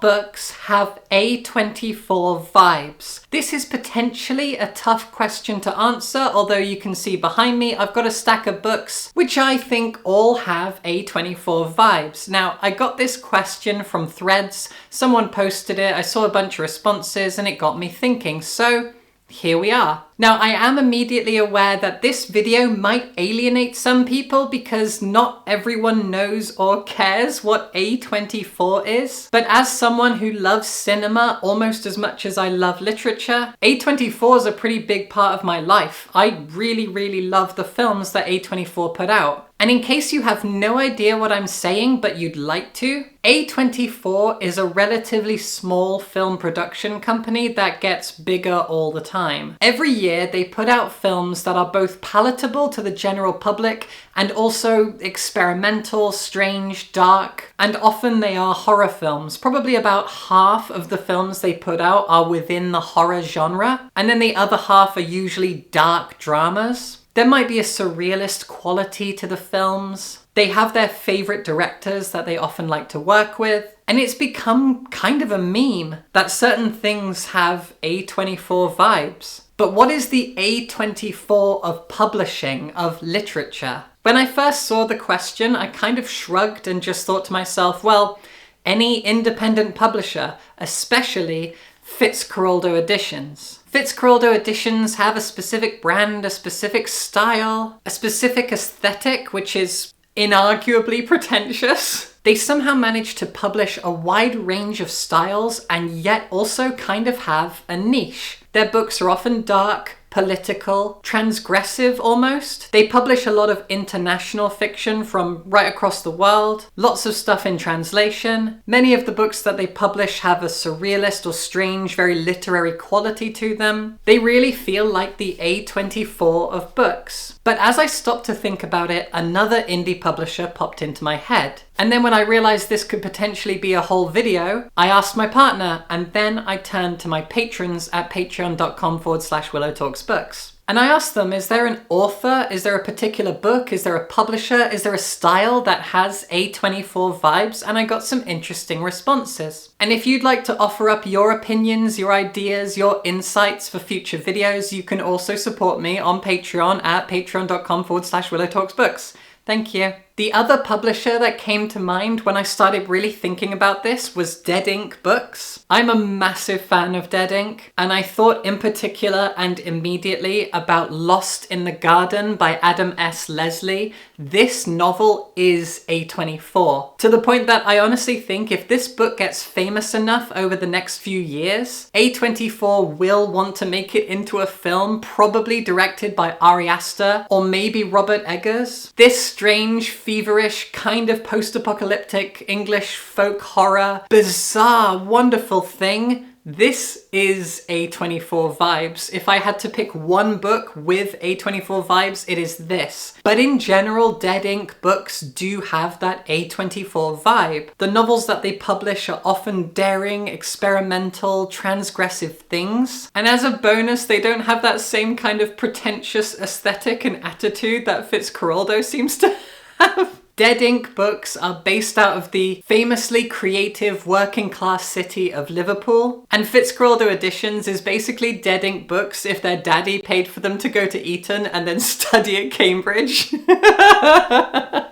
books have A24 vibes? This is potentially a tough question to answer, although you can see behind me I've got a stack of books which I think all have A24 vibes. Now, I got this question from Threads, someone posted it, I saw a bunch of responses and it got me thinking, so here we are. Now, I am immediately aware that this video might alienate some people because not everyone knows or cares what A24 is. But as someone who loves cinema almost as much as I love literature, A24 is a pretty big part of my life. I really love the films that A24 put out. And in case you have no idea what I'm saying but you'd like to, A24 is a relatively small film production company that gets bigger all the time. Every year they put out films that are both palatable to the general public and also experimental, strange, dark, and often they are horror films. Probably about half of the films they put out are within the horror genre, and then the other half are usually dark dramas. There might be a surrealist quality to the films. They have their favorite directors that they often like to work with. And it's become kind of a meme that certain things have A24 vibes. But what is the A24 of publishing, of literature? When I first saw the question, I kind of shrugged and just thought to myself, well, any independent publisher, especially Fitzcarraldo Editions. Fitzcarraldo Editions have a specific brand, a specific style, a specific aesthetic, which is inarguably pretentious. They somehow manage to publish a wide range of styles and yet also kind of have a niche. Their books are often dark, political, transgressive almost. They publish a lot of international fiction from right across the world, lots of stuff in translation. Many of the books that they publish have a surrealist or strange, very literary quality to them. They really feel like the A24 of books. But as I stopped to think about it, another indie publisher popped into my head. And then when I realized this could potentially be a whole video, I asked my partner, and then I turned to my patrons at patreon.com/willowtalksbooks. And I asked them, is there an author? Is there a particular book? Is there a publisher? Is there a style that has A24 vibes? And I got some interesting responses. And if you'd like to offer up your opinions, your ideas, your insights for future videos, you can also support me on Patreon at patreon.com/willowtalksbooks. Thank you. The other publisher that came to mind when I started really thinking about this was Dead Ink Books. I'm a massive fan of Dead Ink, and I thought in particular and immediately about Lost in the Garden by Adam S. Leslie. This novel is A24, to the point that I honestly think if this book gets famous enough over the next few years, A24 will want to make it into a film, probably directed by Ari Aster or maybe Robert Eggers. This strange, feverish, kind of post-apocalyptic English folk horror, bizarre, wonderful thing. This is A24 vibes. If I had to pick one book with A24 vibes, it is this. But in general, Dead Ink Books do have that A24 vibe. The novels that they publish are often daring, experimental, transgressive things. And as a bonus, they don't have that same kind of pretentious aesthetic and attitude that Fitzcarraldo seems to have. Dead Ink Books are based out of the famously creative working class city of Liverpool, and Fitzcarraldo Editions is basically Dead Ink Books if their daddy paid for them to go to Eton and then study at Cambridge.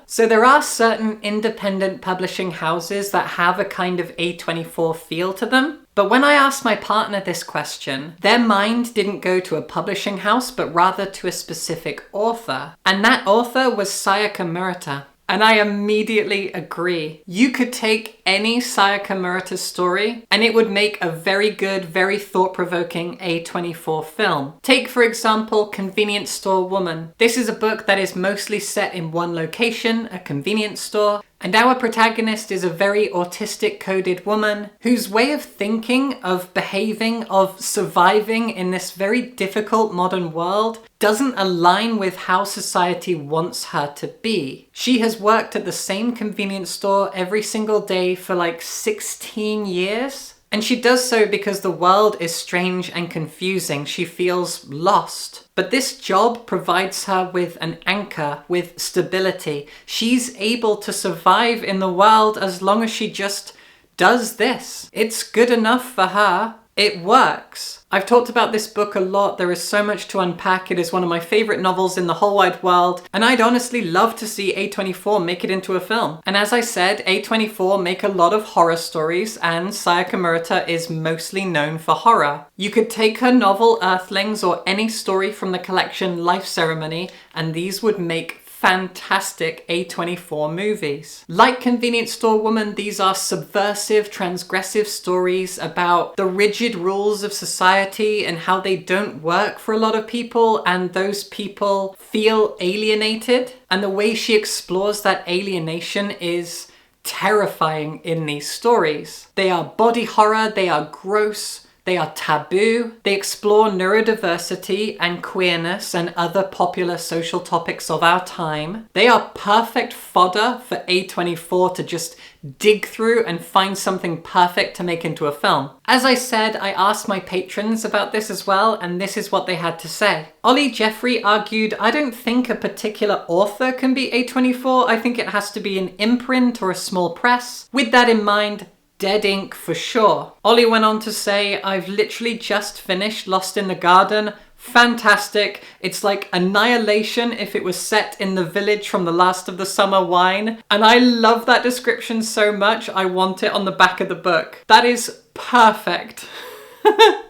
So there are certain independent publishing houses that have a kind of A24 feel to them. But when I asked my partner this question, their mind didn't go to a publishing house, but rather to a specific author. And that author was Sayaka Murata. And I immediately agree. You could take any Sayaka Murata story and it would make a very good, very thought-provoking A24 film. Take, for example, Convenience Store Woman. This is a book that is mostly set in one location, a convenience store. And our protagonist is a very autistic-coded woman whose way of thinking, of behaving, of surviving in this very difficult modern world doesn't align with how society wants her to be. She has worked at the same convenience store every single day for like 16 years. And she does so because the world is strange and confusing. She feels lost. But this job provides her with an anchor, with stability. She's able to survive in the world as long as she just does this. It's good enough for her. It works. I've talked about this book a lot. There is so much to unpack. It is one of my favorite novels in the whole wide world, and I'd honestly love to see A24 make it into a film. And as I said, A24 make a lot of horror stories, and Sayaka Murata is mostly known for horror. You could take her novel Earthlings or any story from the collection Life Ceremony, and these would make fantastic A24 movies. Like Convenience Store Woman, these are subversive, transgressive stories about the rigid rules of society and how they don't work for a lot of people, and those people feel alienated. And the way she explores that alienation is terrifying in these stories. They are body horror, they are gross, they are taboo, they explore neurodiversity and queerness and other popular social topics of our time. They are perfect fodder for A24 to just dig through and find something perfect to make into a film. As I said, I asked my patrons about this as well, and this is what they had to say. Ollie Jeffrey argued, I don't think a particular author can be A24, I think it has to be an imprint or a small press. With that in mind, dead ink for sure. Ollie went on to say, I've literally just finished Lost in the Garden. Fantastic. It's like Annihilation if it was set in the village from The Last of the Summer Wine. And I love that description so much, I want it on the back of the book. That is perfect.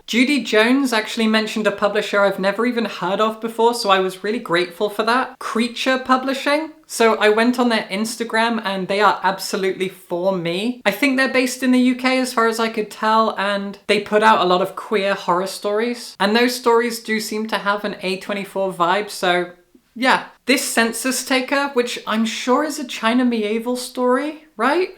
Judy Jones actually mentioned a publisher I've never even heard of before, so I was really grateful for that. Creature Publishing. So I went on their Instagram and they are absolutely for me. I think they're based in the UK as far as I could tell, and they put out a lot of queer horror stories. And those stories do seem to have an A24 vibe, so yeah. This Census Taker, which I'm sure is a China medieval story, right?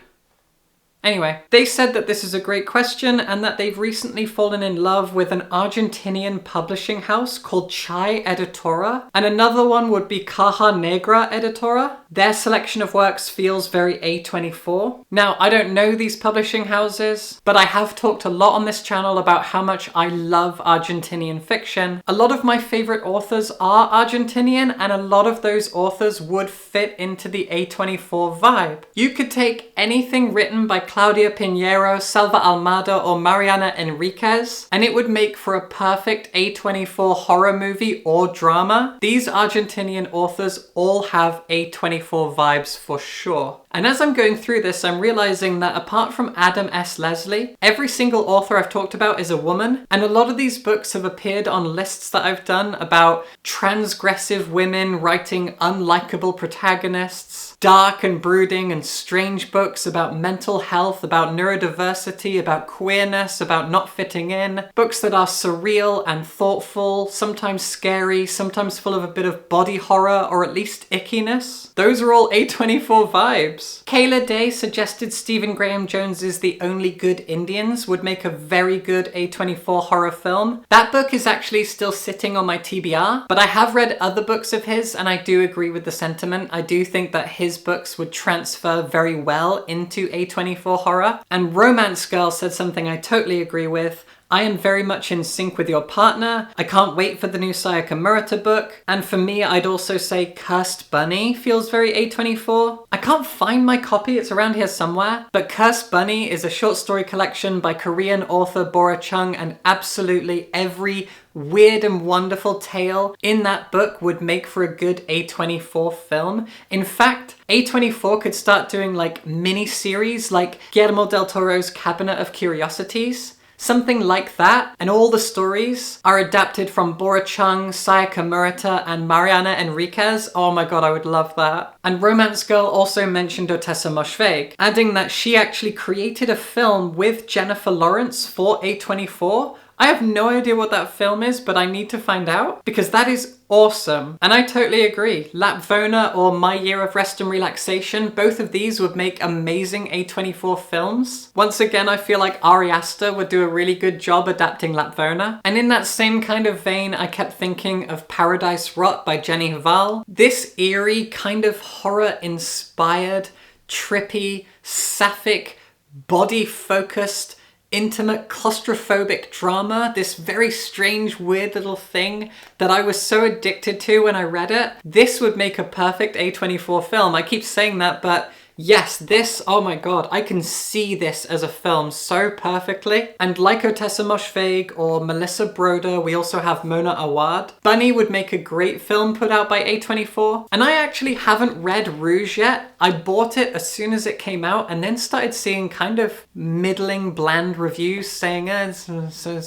Anyway, they said that this is a great question and that they've recently fallen in love with an Argentinian publishing house called Chai Editora, and another one would be Caja Negra Editora. Their selection of works feels very A24. Now, I don't know these publishing houses, but I have talked a lot on this channel about how much I love Argentinian fiction. A lot of my favorite authors are Argentinian, and a lot of those authors would fit into the A24 vibe. You could take anything written by Claudia Pinheiro, Selva Almada, or Mariana Enriquez, and it would make for a perfect A24 horror movie or drama. These Argentinian authors all have A24 vibes for sure. And as I'm going through this, I'm realizing that apart from Adam S. Leslie, every single author I've talked about is a woman, and a lot of these books have appeared on lists that I've done about transgressive women writing unlikable protagonists, dark and brooding and strange books about mental health, about neurodiversity, about queerness, about not fitting in, books that are surreal and thoughtful, sometimes scary, sometimes full of a bit of body horror or at least ickiness. Those are all A24 vibes. Kayla Day suggested Stephen Graham Jones's The Only Good Indians would make a very good A24 horror film. That book is actually still sitting on my TBR, but I have read other books of his and I do agree with the sentiment. I do think that his books would transfer very well into A24 horror. And Romance Girl said something I totally agree with. I am very much in sync with your partner. I can't wait for the new Sayaka Murata book. And for me, I'd also say Cursed Bunny feels very A24. I can't find my copy, it's around here somewhere. But Cursed Bunny is a short story collection by Korean author Bora Chung, and absolutely every weird and wonderful tale in that book would make for a good A24 film. In fact, A24 could start doing like mini-series like Guillermo del Toro's Cabinet of Curiosities. Something like that, and all the stories are adapted from Bora Chung, Sayaka Murata, and Mariana Enriquez. Oh my god, I would love that. And Romance Girl also mentioned Otessa Moshfegh, adding that she actually created a film with Jennifer Lawrence for A24. I have no idea what that film is, but I need to find out because that is awesome. And I totally agree. Lapvona or My Year of Rest and Relaxation, both of these would make amazing A24 films. Once again, I feel like Ari Aster would do a really good job adapting Lapvona. And in that same kind of vein, I kept thinking of Paradise Rot by Jenny Hval. This eerie, kind of horror-inspired, trippy, sapphic, body-focused, intimate, claustrophobic drama, this very strange, weird little thing that I was so addicted to when I read it. This would make a perfect A24 film. I keep saying that, but Yes, this, oh my god, I can see this as a film so perfectly. And like Otessa Moshfegh or Melissa Broder, we also have Mona Awad. Bunny would make a great film put out by A24. And I actually haven't read Rouge yet. I bought it as soon as it came out and then started seeing kind of middling, bland reviews saying, it's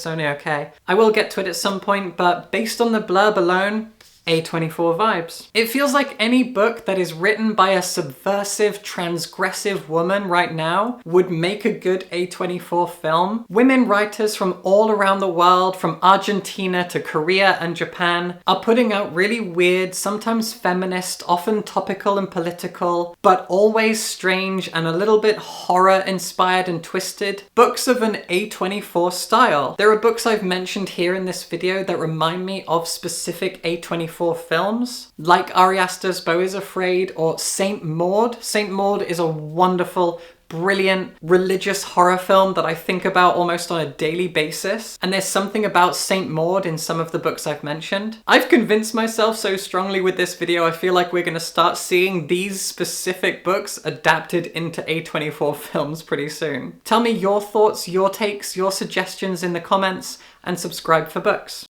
only okay. I will get to it at some point, but based on the blurb alone, A24 Vibes. It feels like any book that is written by a subversive, transgressive woman right now would make a good A24 film. Women writers from all around the world, from Argentina to Korea and Japan, are putting out really weird, sometimes feminist, often topical and political, but always strange and a little bit horror-inspired and twisted books of an A24 style. There are books I've mentioned here in this video that remind me of specific A24 films, like Ari Aster's Beau is Afraid or Saint Maud. Saint Maud is a wonderful, brilliant religious horror film that I think about almost on a daily basis, and there's something about Saint Maud in some of the books I've mentioned. I've convinced myself so strongly with this video, I feel like we're going to start seeing these specific books adapted into A24 films pretty soon. Tell me your thoughts, your takes, your suggestions in the comments, and subscribe for books.